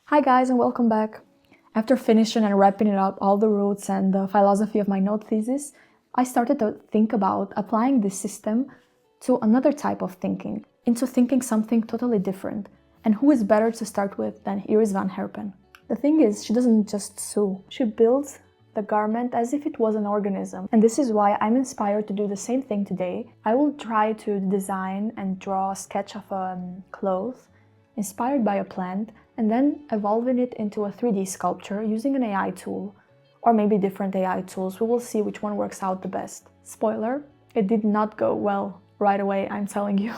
Hi guys, and welcome back. After finishing and wrapping it up, all the roots and the philosophy of my note thesis, I started to think about applying this system to another type of thinking, into thinking something totally different. And who is better to start with than Iris Van Herpen? The thing is, she doesn't just sew. She builds the garment as if it was an organism. And this is why I'm inspired to do the same thing today. I will try to design and draw a sketch of a cloth inspired by a plant, and then evolving it into a 3D sculpture using an AI tool, or maybe different AI tools. We will see which one works out the best. Spoiler, it did not go well right away, I'm telling you.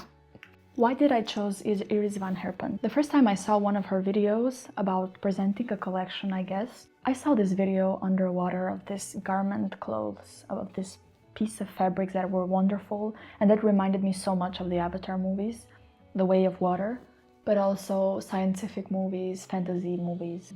Why did I choose Iris Van Herpen? The first time I saw one of her videos about presenting a collection, I guess, I saw this video underwater of this garment clothes, of this piece of fabrics that were wonderful, and that reminded me so much of the Avatar movies, The Way of Water, but also scientific movies, fantasy movies.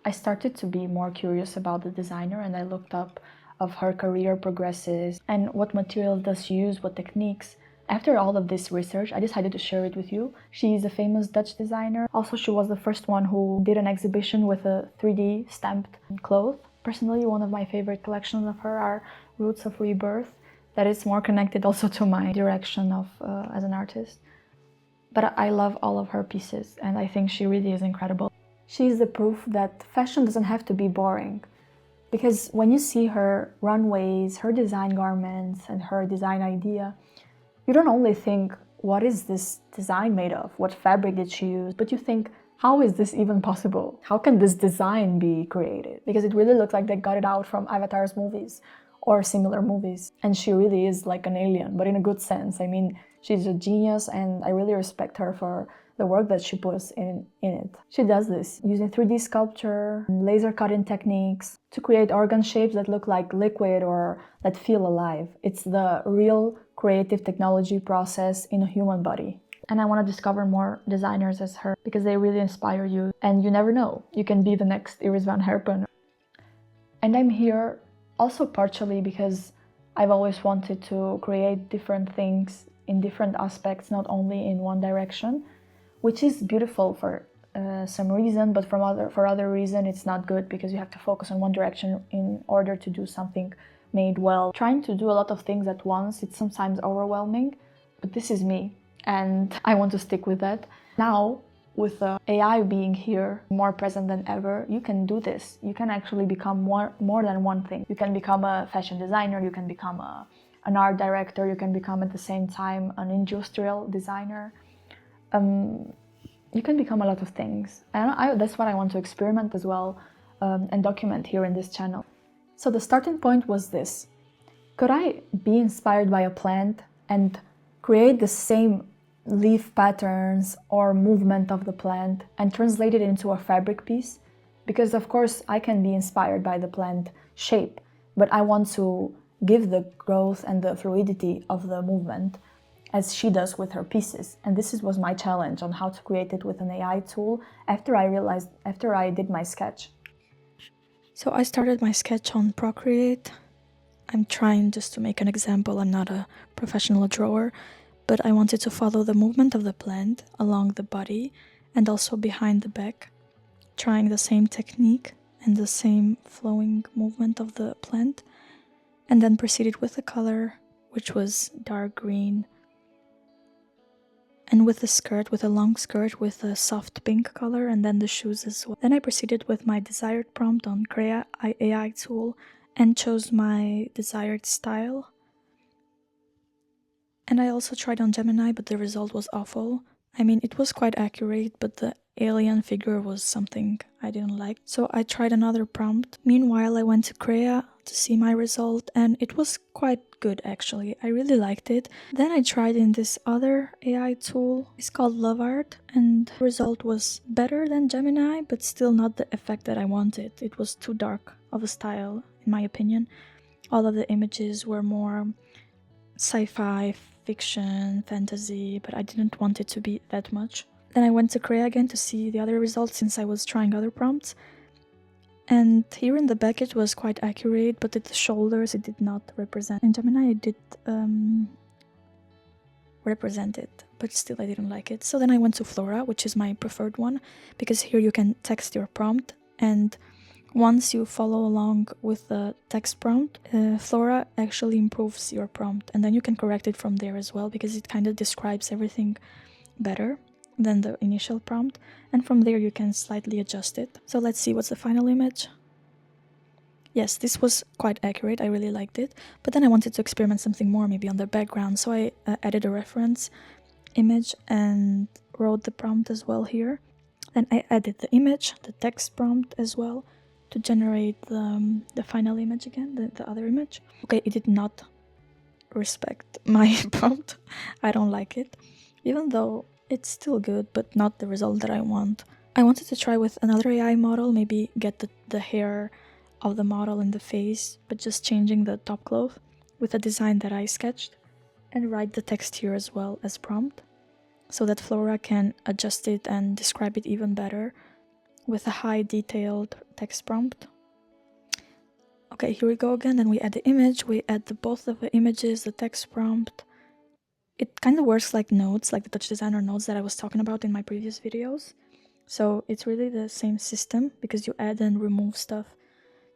I started to be more curious about the designer, and I looked up of her career progresses and what materials does she use, what techniques. After all of this research, I decided to share it with you. She is a famous Dutch designer. Also, she was the first one who did an exhibition with a 3D stamped cloth. Personally, one of my favorite collections of her are Roots of Rebirth. That is more connected also to my direction of as an artist. But I love all of her pieces, and I think she really is incredible. She is the proof that fashion doesn't have to be boring. Because when you see her runways, her design garments, and her design idea, you don't only think, what is this design made of? What fabric did she use? But you think, how is this even possible? How can this design be created? Because it really looks like they got it out from Avatar's movies or similar movies. And she really is like an alien, but in a good sense. I mean, she's a genius, and I really respect her for the work that she puts in it. She does this using 3D sculpture, laser cutting techniques to create organ shapes that look like liquid or that feel alive. It's the real creative technology process in a human body. And I want to discover more designers as her because they really inspire you. And you never know, you can be the next Iris Van Herpen. And I'm here also partially because I've always wanted to create different things in different aspects, not only in one direction, which is beautiful for some reason, but for other reason it's not good because you have to focus on one direction in order to do something made well. Trying to do a lot of things at once, it's sometimes overwhelming, but this is me, and I want to stick with that. Now, with AI being here, more present than ever, you can do this. You can actually become more than one thing. You can become a fashion designer, you can become an art director, you can become at the same time an industrial designer. You can become a lot of things. And that's what I want to experiment as well and document here in this channel. So the starting point was this. Could I be inspired by a plant and create the same leaf patterns or movement of the plant and translate it into a fabric piece? Because of course I can be inspired by the plant shape, but I want to give the growth and the fluidity of the movement as she does with her pieces. And this was my challenge on how to create it with an AI tool after I did my sketch. So I started my sketch on Procreate. I'm trying just to make an example. I'm not a professional drawer, but I wanted to follow the movement of the plant along the body and also behind the back, trying the same technique and the same flowing movement of the plant, and then proceeded with the color, which was dark green, and with the skirt, with a long skirt with a soft pink color, and then the shoes as well. Then I proceeded with my desired prompt on Procreate AI tool and chose my desired style. And I also tried on Gemini, but the result was awful. I mean, it was quite accurate, but the alien figure was something I didn't like. So I tried another prompt. Meanwhile, I went to Procreate to see my result, and it was quite good actually. I really liked it. Then I tried in this other AI tool. It's called Love Art, and the result was better than Gemini, but still not the effect that I wanted. It was too dark of a style, in my opinion. All of the images were more sci-fi, fiction, fantasy, but I didn't want it to be that much. Then I went to Procreate again to see the other results since I was trying other prompts. And here in the back it was quite accurate, but at the shoulders it did not represent. In Gemini it did represent it, but still I didn't like it. So then I went to Flora, which is my preferred one, because here you can text your prompt, and once you follow along with the text prompt, Flora actually improves your prompt, and then you can correct it from there as well, because it kind of describes everything better than the initial prompt, and from there you can slightly adjust it. So let's see what's the final image. Yes, this was quite accurate, I really liked it, but then I wanted to experiment something more, maybe on the background, so I added a reference image and wrote the prompt as well here. Then I added the image, the text prompt as well, to generate the final image again, the other image. Okay, it did not respect my prompt. I don't like it, even though it's still good, but not the result that I want. I wanted to try with another AI model, maybe get the hair of the model in the face, but just changing the top cloth with a design that I sketched, and write the text here as well as prompt, so that Flora can adjust it and describe it even better with a high detailed text prompt. Okay, here we go again, then we add the image, we add both of the images, the text prompt. It kind of works like notes, like the Touch Designer notes that I was talking about in my previous videos. So it's really the same system, because you add and remove stuff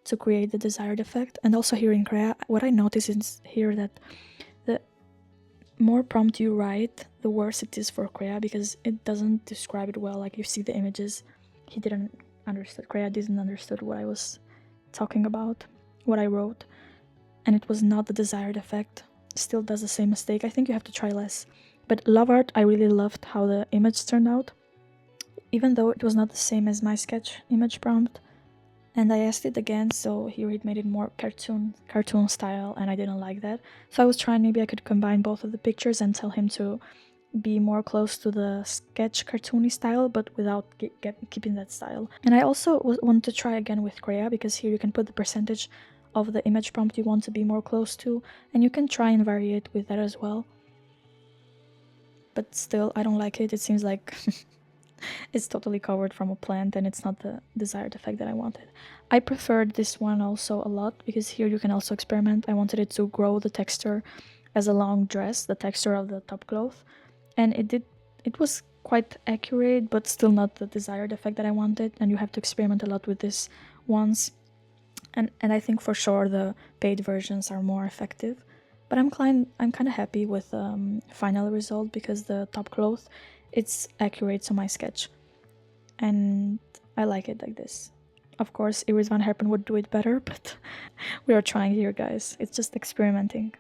to create the desired effect. And also here in Crea, what I notice is here that the more prompt you write, the worse it is for Crea, because it doesn't describe it well. Like you see the images, Crea didn't understand what I was talking about, what I wrote, and it was not the desired effect. Still does the same mistake. I think you have to try less. But Love Art, I really loved how the image turned out, even though it was not the same as my sketch image prompt. And I asked it again, so here it made it more cartoon style, and I didn't like that. So I was trying, maybe I could combine both of the pictures and tell him to be more close to the sketch cartoony style, but without keeping that style. And I also want to try again with Crea, because here you can put the percentage of the image prompt you want to be more close to, and you can try and vary it with that as well. But still, I don't like it. It seems like it's totally covered from a plant, and it's not the desired effect that I wanted. I preferred this one also a lot, because here you can also experiment. I wanted it to grow the texture as a long dress, the texture of the top cloth, and it was quite accurate, but still not the desired effect that I wanted, and you have to experiment a lot with this once. And I think for sure the paid versions are more effective, but I'm kind of happy with the final result, because the top cloth, it's accurate to my sketch, and I like it like this. Of course, Iris Van Herpen would do it better, but we are trying here, guys. It's just experimenting.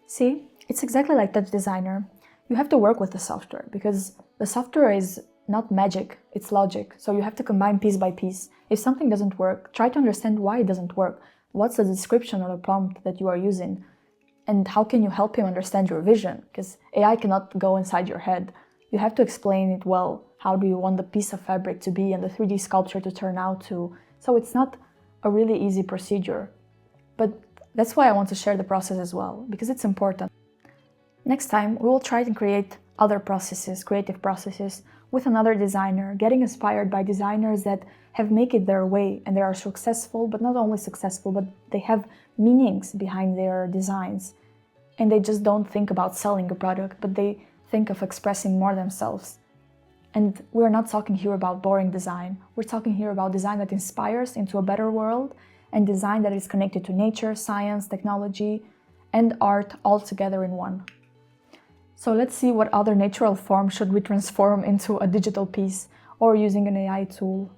See, it's exactly like Touch Designer. You have to work with the software, because the software is not magic, it's logic. So you have to combine piece by piece. If something doesn't work, try to understand why it doesn't work. What's the description or the prompt that you are using? And how can you help him understand your vision? Because AI cannot go inside your head. You have to explain it well. How do you want the piece of fabric to be and the 3D sculpture to turn out to? So it's not a really easy procedure. But that's why I want to share the process as well, because it's important. Next time, we will try to create other processes, creative processes, with another designer, getting inspired by designers that have made it their way, and they are successful, but not only successful, but they have meanings behind their designs. And they just don't think about selling a product, but they think of expressing more themselves. And we're not talking here about boring design. We're talking here about design that inspires into a better world, and design that is connected to nature, science, technology, and art all together in one. So let's see what other natural form should we transform into a digital piece, or using an AI tool.